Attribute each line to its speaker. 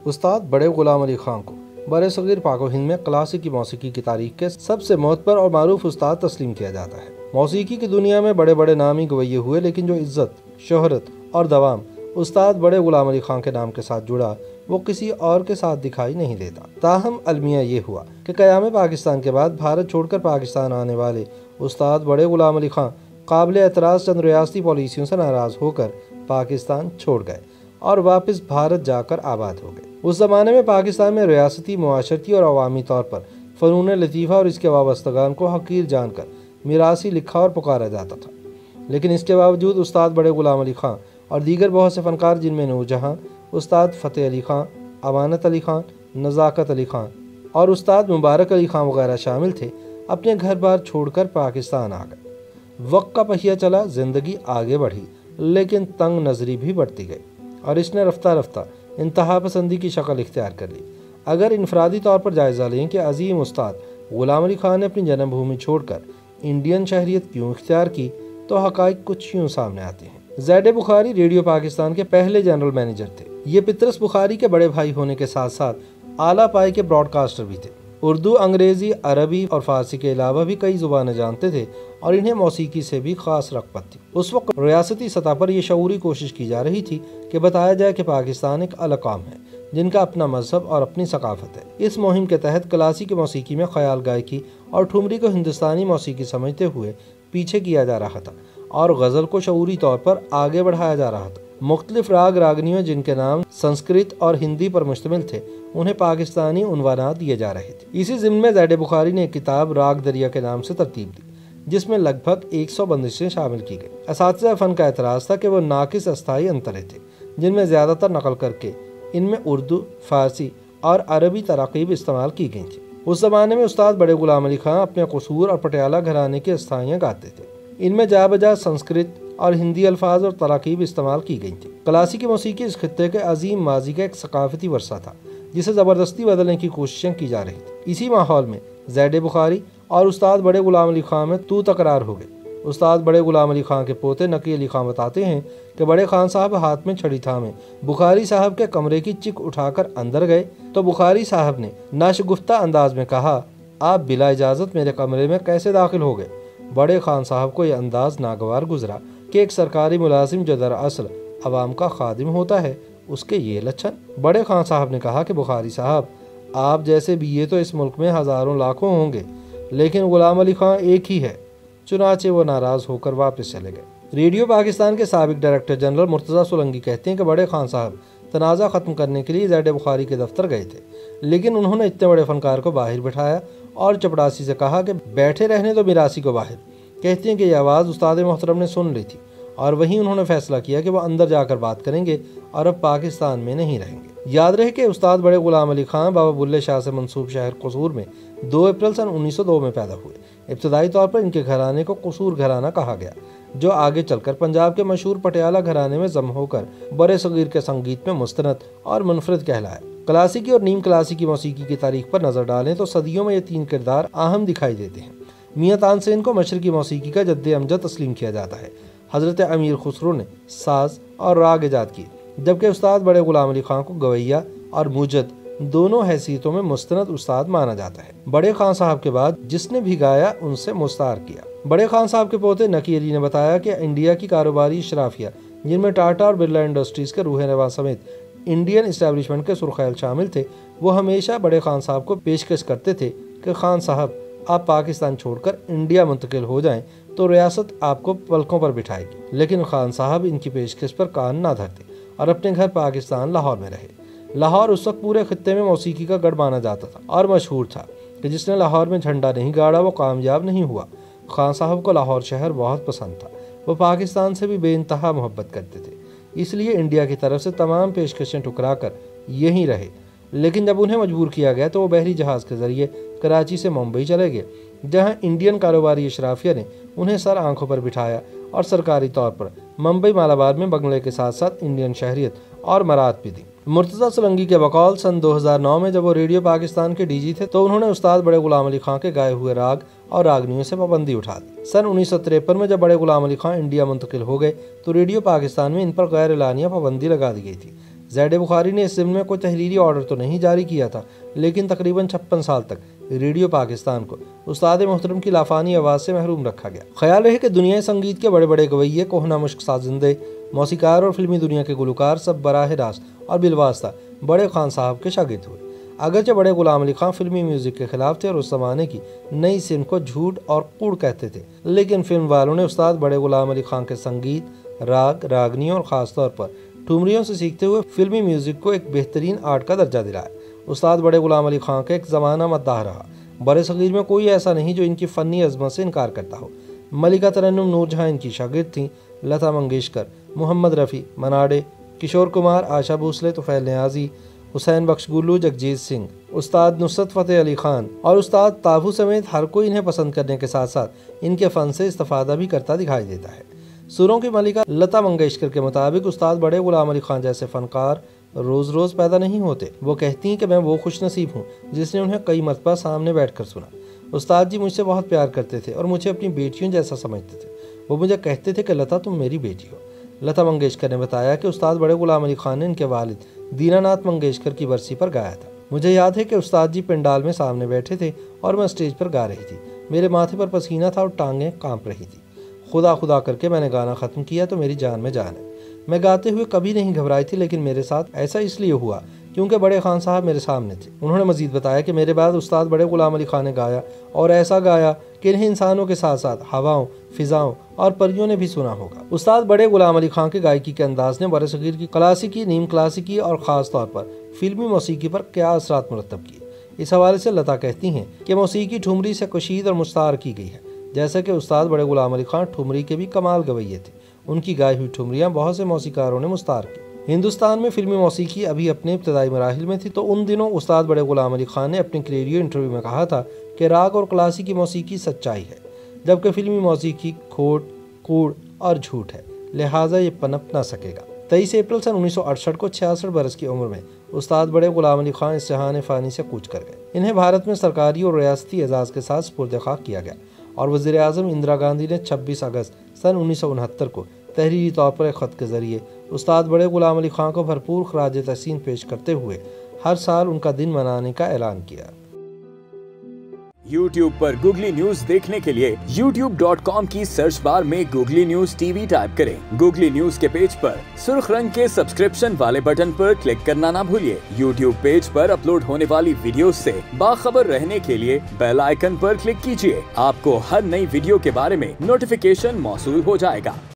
Speaker 1: उस्ताद बड़े गुलाम अली खां को बरसगीर पाक व हिंद में क्लासिकी मौसीकी की तारीख के सबसे मोतबर और मारूफ उस्ताद तस्लीम किया जाता है। मौसीकी की दुनिया में बड़े बड़े नाम ही गवैये हुए, लेकिन जो इज्जत, शोहरत और दवाम उस्ताद बड़े गुलाम अली खां के नाम के साथ जुड़ा वो किसी और के साथ दिखाई नहीं देता। ताहम अलमिया ये हुआ कि क़याम पाकिस्तान के बाद भारत छोड़कर पाकिस्तान आने वाले उस्ताद बड़े गुलाम अली खां काबिल एतराज़ चंद रियासती पॉलिसियों से नाराज़ होकर पाकिस्तान छोड़ गए और वापस भारत जाकर आबाद हो गए। उस ज़माने में पाकिस्तान में रियासती, मुआशरती और अवामी तौर पर फ़नून लतीफ़ा और इसके वाबस्तगान को हकीर जानकर मिरासी लिखा और पुकारा जाता था। लेकिन इसके बावजूद उस्ताद बड़े गुलाम अली खां और दीगर बहुत से फ़नकार, जिनमें नूरजहां, उस्ताद फ़तेह अली खां, अमानत अली खां, नज़ाकत अली खां और उस्ताद मुबारक अली खां वगैरह शामिल थे, अपने घर बार छोड़कर पाकिस्तान आ गए। वक्त का पहिया चला, ज़िंदगी आगे बढ़ी, लेकिन तंग नज़री भी बढ़ती गई और इसने रफ्ता रफ्ता इंतहा पसंदी की शक्ल इख्तियार कर ली। अगर इनफरादी तौर पर जायज़ा लें कि अजीम उस्ताद गुलाम अली खां ने अपनी जन्मभूमि छोड़कर इंडियन शहरियत क्यों इख्तियार की, तो हक़ाइक़ कुछ यूँ सामने आते हैं। ज़ैड बुखारी रेडियो पाकिस्तान के पहले जनरल मैनेजर थे। ये पितरस बुखारी के बड़े भाई होने के साथ साथ आला पाए के ब्रॉडकास्टर भी थे। उर्दू, अंग्रेज़ी, अरबी और फ़ारसी के अलावा भी कई ज़ुबानें जानते थे और इन्हें मौसीकी से भी ख़ास रग़बत थी। उस वक्त रियासती सतह पर यह शऊरी कोशिश की जा रही थी कि बताया जाए कि पाकिस्तान एक अलग कौम है जिनका अपना मजहब और अपनी सकाफ़त है। इस मुहिम के तहत क्लासिकी मौसीकी में ख़याल गायकी और ठुमरी को हिंदुस्तानी मौसीकी समझते हुए पीछे किया जा रहा था और गज़ल को शऊरी तौर पर आगे बढ़ाया जा रहा था। मुख्तलिफ राग रागनियों, जिनके नाम संस्कृत और हिंदी पर मुश्तमिल थे, उन्हें पाकिस्तानी उन्वानात दिए जा रहे थे। इसी ज़िम्न में ज़ैड बुखारी ने एक किताब राग दरिया के नाम से तरतीब दी, जिसमें लगभग 100 बंदिशें शामिल की गई। असातिज़ा फ़न का एतराज़ था कि वो नाकिस अस्थाई अंतरे थे, जिनमें ज़्यादातर नकल करके इनमें उर्दू, फ़ारसी और अरबी तराकीब इस्तेमाल की गई थी। उस ज़माने में उस्ताद बड़े गुलाम अली खां अपने कसूर और पटियाला घराने की अस्थाइयाँ गाते थे। इनमें जा बजा संस्कृत और हिंदी अल्फाज और तराकीब इस्तेमाल की गई थी। क्लासिकी मौसीकी इस खित्ते के अजीम माजी का एक सकाफती वर्सा था, जिसे ज़बरदस्ती बदलने की कोशिशें की जा रही थी। इसी माहौल में ज़ैड बुखारी और उस्ताद बड़े गुलाम अली खां में तू तकरार हो गई। उस्ताद बड़े गुलाम अली खां के पोते नकी अली खां बताते हैं कि बड़े खान साहब हाथ में छड़ी थामे बुखारी साहब के कमरे की चिक उठाकर अंदर गए तो बुखारी साहब ने नाशगुफ्ता अंदाज में कहा, आप बिला इजाज़त मेरे कमरे में कैसे दाखिल हो गए। बड़े खान साहब को यह अंदाज नागवार गुजरा कि एक सरकारी मुलाजिम जो दरअसल अवाम का खादिम होता है, उसके ये लक्षण। बड़े खान साहब ने कहा कि बुखारी साहब, आप जैसे बीए तो इस मुल्क में हज़ारों लाखों होंगे, लेकिन गुलाम अली खां एक ही है। चुनाचे वो नाराज़ होकर वापस चले गए। रेडियो पाकिस्तान के साबिक डायरेक्टर जनरल मुर्तज़ा सोलंकी कहते हैं कि बड़े खान साहब तनाज़ा ख़त्म करने के लिए ज़ैड बुखारी के दफ्तर गए थे, लेकिन उन्होंने इतने बड़े फ़नकार को बाहर बिठाया और चपड़ासी से कहा कि बैठे रहने दो मिरासी को बाहर। कहती हैं कि यह आवाज़ उस्ताद मोहतरम ने सुन ली थी और वहीं उन्होंने फैसला किया कि वह अंदर जाकर बात करेंगे और अब पाकिस्तान में नहीं रहेंगे। याद रहे कि उस्ताद बड़े गुलाम अली खां बाबा बुल्ले शाह से मंसूब शहर कसूर में 2 अप्रैल सन 1902 में पैदा हुए। इब्तदाई तौर पर इनके घराने को कसूर घराना कहा गया, जो आगे चलकर पंजाब के मशहूर पटियाला घराने में जम होकर बड़े सगीर के संगीत में मुस्तनद और मुनफरद कहलाया। क्लासिकी और नीम क्लासिकी मौसीकी की तारीख पर नज़र डालें तो सदियों में ये 3 किरदार अहम दिखाई देते हैं। मियां तानसेन को मशरकी मौसीकी का जद्दे अमजद तस्लीम किया जाता है। हज़रत अमीर खुसरो ने साज और राग ईजाद किए, जबकि उस्ताद बड़े गुलाम अली खां को गवैया और मुजद दोनों हैसियतों में मुस्तनद उस्ताद माना जाता है। बड़े खान साहब के बाद जिसने भी गाया उनसे मुस्तार किया। बड़े खान साहब के पोते नकी अली ने बताया कि इंडिया की कारोबारी शराफिया, जिनमें टाटा और बिरला इंडस्ट्रीज़ के रूह रवा समेत इंडियन इस्टेब्लिशमेंट के सुरखैल शामिल थे, वो हमेशा बड़े खान साहब को पेशकश करते थे कि खान साहब, आप पाकिस्तान छोड़कर इंडिया मुंतकिल हो जाएं तो रियासत आपको पलकों पर बिठाएगी। लेकिन खान साहब इनकी पेशकश पर कान ना धरते और अपने घर पाकिस्तान लाहौर में रहे। लाहौर उस वक्त पूरे खित्ते में मौसीकी का गढ़ माना जाता था और मशहूर था कि जिसने लाहौर में झंडा नहीं गाड़ा वो कामयाब नहीं हुआ। खान साहब को लाहौर शहर बहुत पसंद था। वो पाकिस्तान से भी बेइंतहा मोहब्बत करते थे, इसलिए इंडिया की तरफ से तमाम पेशकशें ठुकरा कर यहीं रहे। लेकिन जब उन्हें मजबूर किया गया तो वो बहरी जहाज़ के ज़रिए कराची से मुंबई चले गए, जहाँ इंडियन कारोबारी अशराफिया ने उन्हें सर आंखों पर बिठाया और सरकारी तौर पर मुंबई मालाबार में बंगले के साथ साथ इंडियन शहरियत और मरात भी दी। मुर्तज़ा सोलंकी के बकौल सन 2009 में जब वो रेडियो पाकिस्तान के डीजी थे तो उन्होंने उस्ताद बड़े गुलाम अली खां के गाए हुए राग और रागनियों से पाबंदी उठा दी। सन 1953 में जब बड़े गुलाम अली खां इंडिया मुंतकिल हो गए तो रेडियो पाकिस्तान में इन पर गैर एलानिया पाबंदी लगा दी गई थी, ज़ैड बुखारी ने इस ज़िम्न में कोई तहरीरी ऑर्डर तो नहीं जारी किया था, लेकिन तकरीबन 56 साल तक रेडियो पाकिस्तान को उस्ताद मोहतरम की लाफानी आवाज़ से महरूम रखा गया। ख्याल रहे कि दुनिया संगीत के बड़े बड़े गवैये, कोहना मुश्क साजिंदे, मौसीकार और फिल्मी दुनिया के गुलकार सब बराह रास्त और बिलवास्ता बड़े खान साहब के शागिर्द हुए। अगरचे बड़े गुलाम अली खान फिल्मी म्यूज़िक के खिलाफ थे और उस ज़माने की नई सिंह को झूठ और कूड़ कहते थे, लेकिन फिल्म वालों ने उस्ताद बड़े गुलाम अली खान के संगीत, राग, रागनियों और ख़ासतौर पर ठुमरियों से सीखते हुए फिल्मी म्यूज़िक को एक बेहतरीन आर्ट का दर्जा दिलाया। उस्ताद बड़े गुलाम अली खान का एक ज़माना मद्दाह रहा। बरे-सग़ीर में कोई ऐसा नहीं जो इनकी फ़नी अज़मत से इनकार करता हो। मलिका तरन्नुम नूरजहां इनकी शागिर्द थीं। लता मंगेशकर, मोहम्मद रफ़ी, मनाडे, किशोर कुमार, आशा भोसले, तुफ़ैल नियाज़ी, हुसैन बख्श गुल्लू, जगजीत सिंह, उस्ताद नुसरत फ़तेह अली खान और उस्ताद ताबू समेत हर कोई इन्हें पसंद करने के साथ साथ इनके फ़न से इस्तिफ़ादा भी करता दिखाई देता है। सुरों की मलिका लता मंगेशकर के मुताबिक उस्ताद बड़े गुलाम अली खान जैसे फ़नकार रोज़ रोज़ पैदा नहीं होते। वो कहती हैं कि मैं वो खुशनसीब हूँ जिसने उन्हें कई मरतबा सामने बैठकर सुना। उस्ताद जी मुझसे बहुत प्यार करते थे और मुझे अपनी बेटियों जैसा समझते थे। वो मुझे कहते थे कि लता तुम मेरी बेटी हो। लता मंगेशकर ने बताया कि उस्ताद बड़े गुलाम अली खान ने इनके वालिद दीनानाथ मंगेशकर की बरसी पर गाया था। मुझे याद है कि उस्ताद जी पंडाल में सामने बैठे थे और मैं स्टेज पर गा रही थी। मेरे माथे पर पसीना था और टांगें कांप रही थी। खुदा खुदा करके मैंने गाना ख़त्म किया तो मेरी जान में जान है। मैं गाते हुए कभी नहीं घबराई थी, लेकिन मेरे साथ ऐसा इसलिए हुआ क्योंकि बड़े खान साहब मेरे सामने थे। उन्होंने मजीद बताया कि मेरे बाद उस्ताद बड़े गुलाम अली खान ने गाया और ऐसा गाया कि इन्हें इंसानों के साथ साथ हवाओं, फिजाओं और परियों ने भी सुना होगा। उस्ताद बड़े गुलाम अली खान के गायकी के अंदाज ने बरसगीर की क्लासिकी, नीम क्लासिकी और ख़ास तौर पर फिल्मी मौसीकी पर क्या असरात मुरतब किए। इस हवाले से लता कहती हैं कि मौसीकी ठुमरी से कशीद और मुस्तार की गई है। जैसे कि उस्ताद बड़े गुलाम अली खान ठुमरी के भी कमाल गवैये थे। उनकी गाई हुई ठुमरियाँ बहुत से मौसीकारों ने मुस्तार की। हिंदुस्तान में फिल्मी मौसीकी अभी अपने इब्तदाई मराहिल में थी, तो उन दिनों उस्ताद बड़े गुलाम अली खान ने अपने रेडियो इंटरव्यू में कहा था कि राग और क्लासिकी मौसीकी सच्चाई है, जबकि फिल्मी मौसीकी खोट, कूड़ और झूठ है, लिहाजा ये पनप ना सकेगा। 23 अप्रैल सन 1968 को 66 बरस की उम्र में उस्ताद बड़े गुलाम अली खान इस जहान फ़ानी से कूच कर गए। इन्हें भारत में सरकारी और रियासती एजाज़ के साथ सुपुर्द खाक किया गया और वज़ीर आज़म इंदिरा गांधी ने 26 अगस्त सन 1969 को तहरीरी तौर पर एक ख़त के ज़रिए उस्ताद बड़े गुलाम अली खान को भरपूर खराज तहसीन पेश करते हुए हर साल उनका दिन मनाने का ऐलान किया।
Speaker 2: YouTube पर गूगली न्यूज देखने के लिए youtube.com की सर्च बार में गूगली न्यूज टीवी टाइप करें। गूगली न्यूज के पेज पर सुर्ख रंग के सब्सक्रिप्शन वाले बटन पर क्लिक करना ना भूलिए। YouTube पेज पर अपलोड होने वाली वीडियोस से बाखबर रहने के लिए बेल आइकन पर क्लिक कीजिए। आपको हर नई वीडियो के बारे में नोटिफिकेशन मौसूल हो जाएगा।